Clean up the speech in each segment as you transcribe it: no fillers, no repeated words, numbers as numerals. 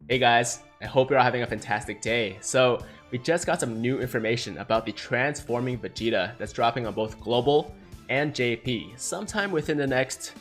Hey guys, I hope you're all having a fantastic day. So, we just got some new information about the transforming Vegeta that's dropping on both global and JP sometime within the next,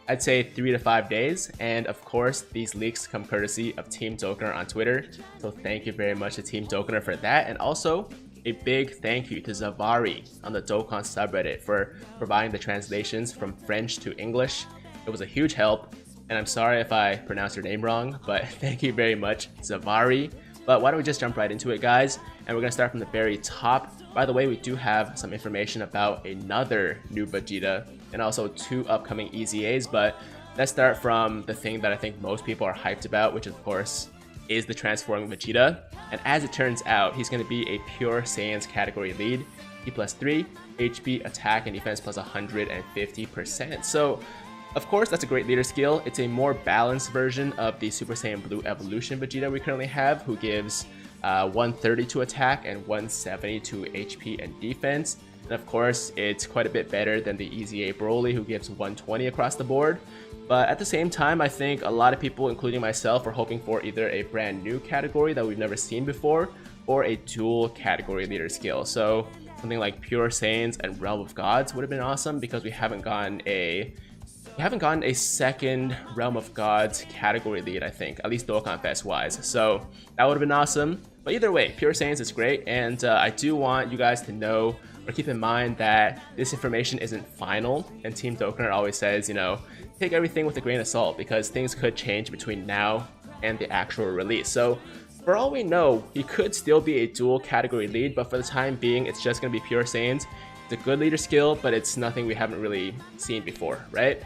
I'd say 3 to 5 days. And of course, these leaks come courtesy of Team Dokkanr on Twitter. So thank you very much to Team Dokkanr for that. And also, a big thank you to Zavari on the Dokkan subreddit for providing the translations from French to English. It was a huge help. And I'm sorry if I pronounced your name wrong, but thank you very much, Zavari. But why don't we just jump right into it, guys? And we're gonna start from the very top. By the way, we do have some information about another new Vegeta and also 2 upcoming EZAs, but let's start from the thing that I think most people are hyped about, which of course is the transforming Vegeta. And as it turns out, he's gonna be a pure Saiyans category lead, P plus 3, HP, attack, and defense plus 150%. So of course, that's a great leader skill. It's a more balanced version of the Super Saiyan Blue Evolution Vegeta we currently have, who gives 130 to attack and 170 to HP and defense. And of course, it's quite a bit better than the EZA Broly, who gives 120 across the board. But at the same time, I think a lot of people, including myself, are hoping for either a brand new category that we've never seen before, or a dual category leader skill. So something like Pure Saiyans and Realm of Gods would have been awesome, because we haven't gotten a second Realm of Gods category lead, I think, at least Dokkan Fest wise. So that would have been awesome. But either way, Pure Saiyans is great, and I do want you guys to know or keep in mind that this information isn't final, and Team Dokkanr always says, you know, take everything with a grain of salt, because things could change between now and the actual release. So for all we know, he could still be a dual category lead, but for the time being, it's just going to be Pure Saiyans. It's a good leader skill, but it's nothing we haven't really seen before, right?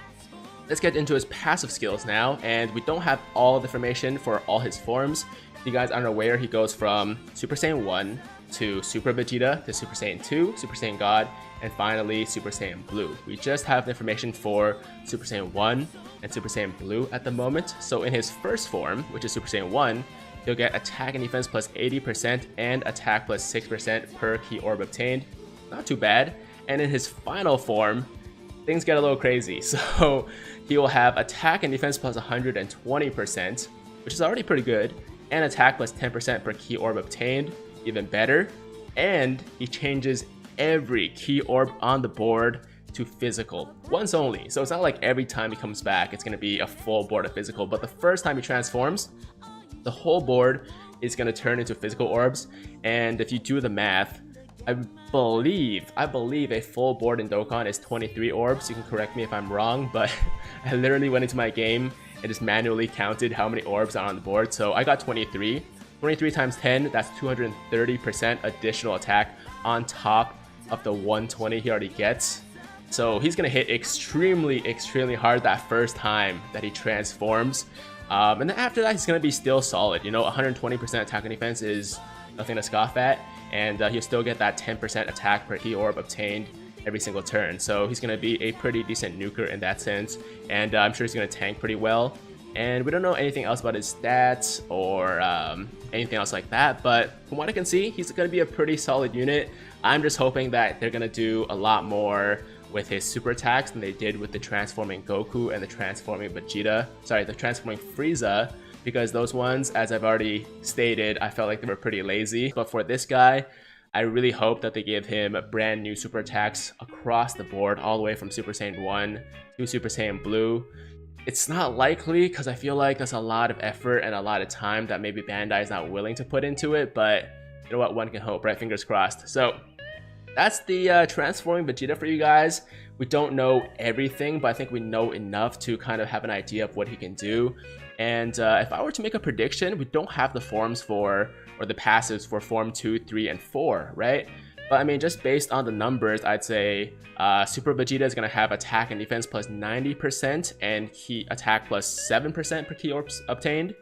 Let's get into his passive skills now, and we don't have all the information for all his forms. If you guys aren't aware, he goes from Super Saiyan 1 to Super Vegeta to Super Saiyan 2, Super Saiyan God, and finally Super Saiyan Blue. We just have the information for Super Saiyan 1 and Super Saiyan Blue at the moment. So in his first form, which is Super Saiyan 1, he'll get attack and defense plus 80% and attack plus 6% per key orb obtained. Not too bad. And in his final form, things get a little crazy. So he will have attack and defense plus 120%, which is already pretty good, and attack plus 10% per key orb obtained, even better. And he changes every key orb on the board to physical, once only. So it's not like every time he comes back, it's gonna be a full board of physical, but the first time he transforms, the whole board is gonna turn into physical orbs. And if you do the math, I believe a full board in Dokkan is 23 orbs. You can correct me if I'm wrong, but I literally went into my game and just manually counted how many orbs are on the board. So I got 23. 23 times 10, that's 230% additional attack on top of the 120 he already gets. So he's gonna hit extremely hard that first time that he transforms. And then after that, he's gonna be still solid. You know, 120% attack and defense is nothing to scoff at, and he'll still get that 10% attack per key orb obtained every single turn. So he's going to be a pretty decent nuker in that sense, and I'm sure he's going to tank pretty well. And we don't know anything else about his stats or anything else like that, but from what I can see, he's going to be a pretty solid unit. I'm just hoping that they're going to do a lot more with his super attacks than they did with the transforming Goku and the transforming Vegeta. Sorry, the transforming Frieza, because those ones, as I've already stated, I felt like they were pretty lazy. But for this guy, I really hope that they give him brand new super attacks across the board, all the way from Super Saiyan 1 to Super Saiyan Blue. It's not likely, because I feel like that's a lot of effort and a lot of time that maybe Bandai is not willing to put into it, but you know what, one can hope, right? Fingers crossed. So that's the transforming Vegeta for you guys. We don't know everything, but I think we know enough to kind of have an idea of what he can do. And if I were to make a prediction, we don't have the forms for, or the passives for form 2, 3, and 4, right? But I mean, just based on the numbers, I'd say Super Vegeta is going to have attack and defense plus 90% and key attack plus 7% per key orbs obtained.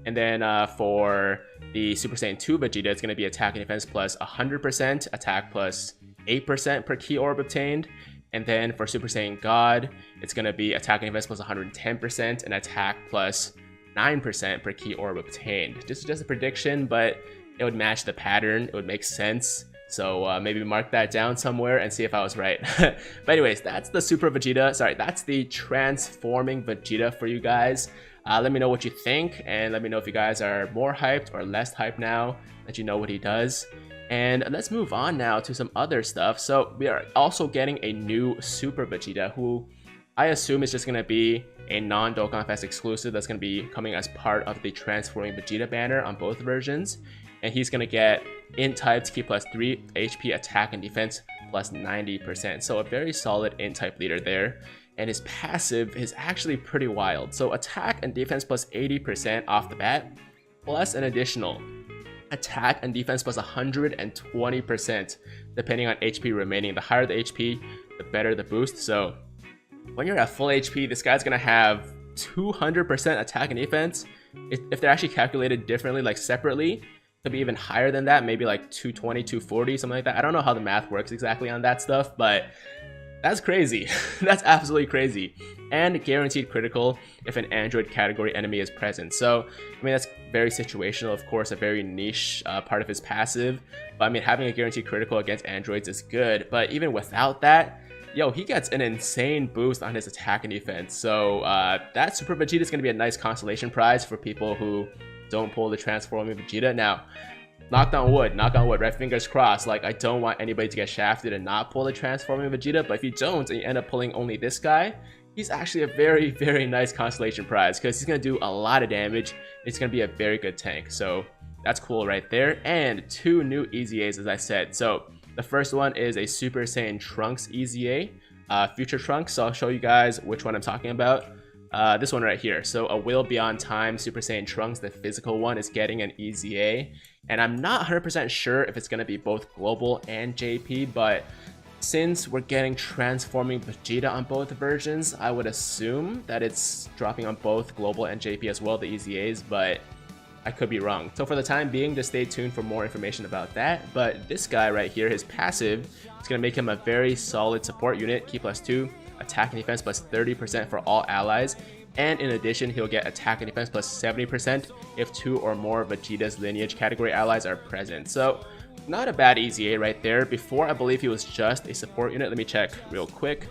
And then for the Super Saiyan 2 Vegeta, it's going to be attack and defense plus 100%, attack plus 8% per key orb obtained. And then for Super Saiyan God, it's going to be attack and defense plus 110% and attack plus 9% per key orb obtained. Just a prediction, but it would match the pattern. It would make sense. So maybe mark that down somewhere and see if I was right. But anyways, that's the Super Vegeta. Sorry, that's the transforming Vegeta for you guys. Let me know what you think, and let me know if you guys are more hyped or less hyped now that you know what he does. And let's move on now to some other stuff. So we are also getting a new Super Vegeta, who I assume is just going to be a non-Dokkan Fest exclusive that's going to be coming as part of the Transforming Vegeta banner on both versions. And he's going to get Int-type Ki plus 3 HP, attack, and defense plus 90%. So a very solid Int-type leader there. And his passive is actually pretty wild. So attack and defense plus 80% off the bat, plus an additional attack and defense plus 120% depending on HP remaining. The higher the HP, the better the boost. So when you're at full HP, this guy's gonna have 200% attack and defense. If they're actually calculated differently, like separately, could be even higher than that, maybe like 220, 240, something like that. I don't know how the math works exactly on that stuff, but that's crazy. That's absolutely crazy. And guaranteed critical if an android category enemy is present. So, I mean, that's very situational, of course, a very niche part of his passive. But I mean, having a guaranteed critical against androids is good. But even without that, yo, he gets an insane boost on his attack and defense. So that Super Vegeta is going to be a nice consolation prize for people who don't pull the Transforming Vegeta. Now, knock on wood, right? Fingers crossed. Like, I don't want anybody to get shafted and not pull the Transforming Vegeta, but if you don't and you end up pulling only this guy, he's actually a very, very nice consolation prize because he's going to do a lot of damage. It's going to be a very good tank. So that's cool right there. And 2 new EZAs, as I said. So the first one is a Super Saiyan Trunks EZA, Future Trunks. So I'll show you guys which one I'm talking about. This one right here. So a Will Beyond Time Super Saiyan Trunks, the physical one, is getting an EZA. And I'm not 100% sure if it's going to be both global and JP, but since we're getting Transforming Vegeta on both versions, I would assume that it's dropping on both global and JP as well, the EZAs, but I could be wrong. So for the time being, just stay tuned for more information about that. But this guy right here, his passive, is going to make him a very solid support unit, Ki plus 2, attack and defense plus 30% for all allies. And in addition, he'll get attack and defense plus 70% if 2 or more Vegeta's lineage category allies are present. So not a bad EZA right there. Before, I believe he was just a support unit. Let me check real quick.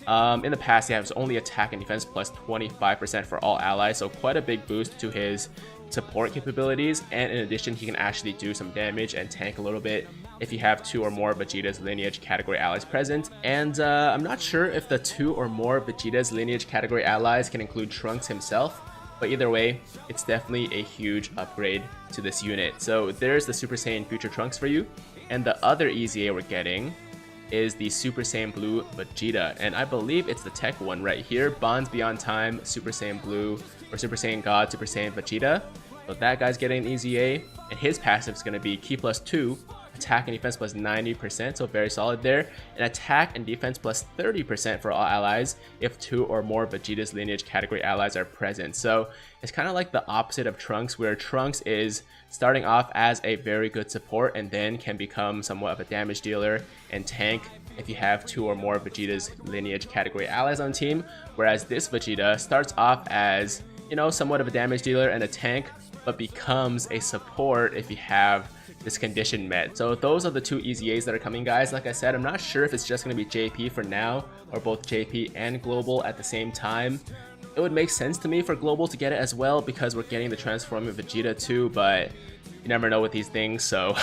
In the past, he has only attack and defense plus 25% for all allies, so quite a big boost to his support capabilities. And in addition, he can actually do some damage and tank a little bit if you have 2 or more Vegeta's lineage category allies present. And I'm not sure if the 2 or more Vegeta's lineage category allies can include Trunks himself, but either way, it's definitely a huge upgrade to this unit. So there's the Super Saiyan Future Trunks for you. And the other EZA we're getting is the Super Saiyan Blue Vegeta, and I believe it's the tech one right here, Bonds Beyond Time Super Saiyan Blue, or Super Saiyan God Super Saiyan Vegeta. So that guy's getting an EZA, and his passive is going to be Ki plus 2, attack and defense plus 90%, so very solid there, and attack and defense plus 30% for all allies if 2 or more Vegeta's lineage category allies are present. So it's kind of like the opposite of Trunks, where Trunks is starting off as a very good support and then can become somewhat of a damage dealer and tank if you have 2 or more Vegeta's lineage category allies on team, whereas this Vegeta starts off as, you know, somewhat of a damage dealer and a tank, but becomes a support if you have this condition met. So those are the 2 EZAs that are coming, guys. Like I said, I'm not sure if it's just going to be JP for now or both JP and global at the same time. It would make sense to me for global to get it as well because we're getting the Transforming Vegeta too, but you never know with these things, so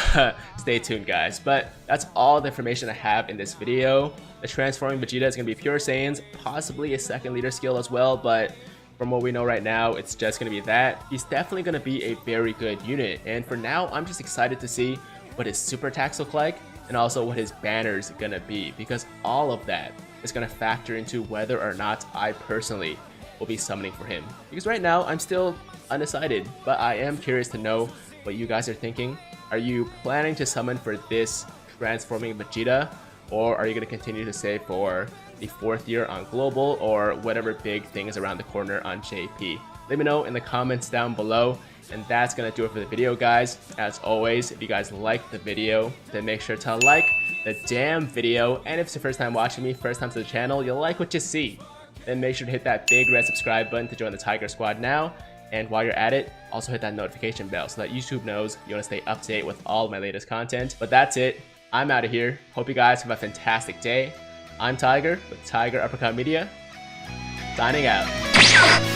stay tuned, guys. But that's all the information I have in this video. The Transforming Vegeta is going to be pure Saiyans, possibly a second leader skill as well, but from what we know right now, it's just going to be that. He's definitely going to be a very good unit, and for now, I'm just excited to see what his super attacks look like and also what his banners are going to be, because all of that is going to factor into whether or not I personally will be summoning for him. Because right now, I'm still undecided, but I am curious to know what you guys are thinking. Are you planning to summon for this Transforming Vegeta, or are you going to continue to save for the 4th year on global or whatever big thing is around the corner on JP? Let me know in the comments down below. And that's going to do it for the video, guys. As always, if you guys liked the video, then make sure to like the damn video. And if it's your first time watching me, first time to the channel, you'll like what you see, then make sure to hit that big red subscribe button to join the Tiger Squad now. And while you're at it, also hit that notification bell so that YouTube knows you want to stay up to date with all of my latest content. But that's it. I'm out of here. Hope you guys have a fantastic day. I'm Tiger with Tiger Uppercut Media, signing out.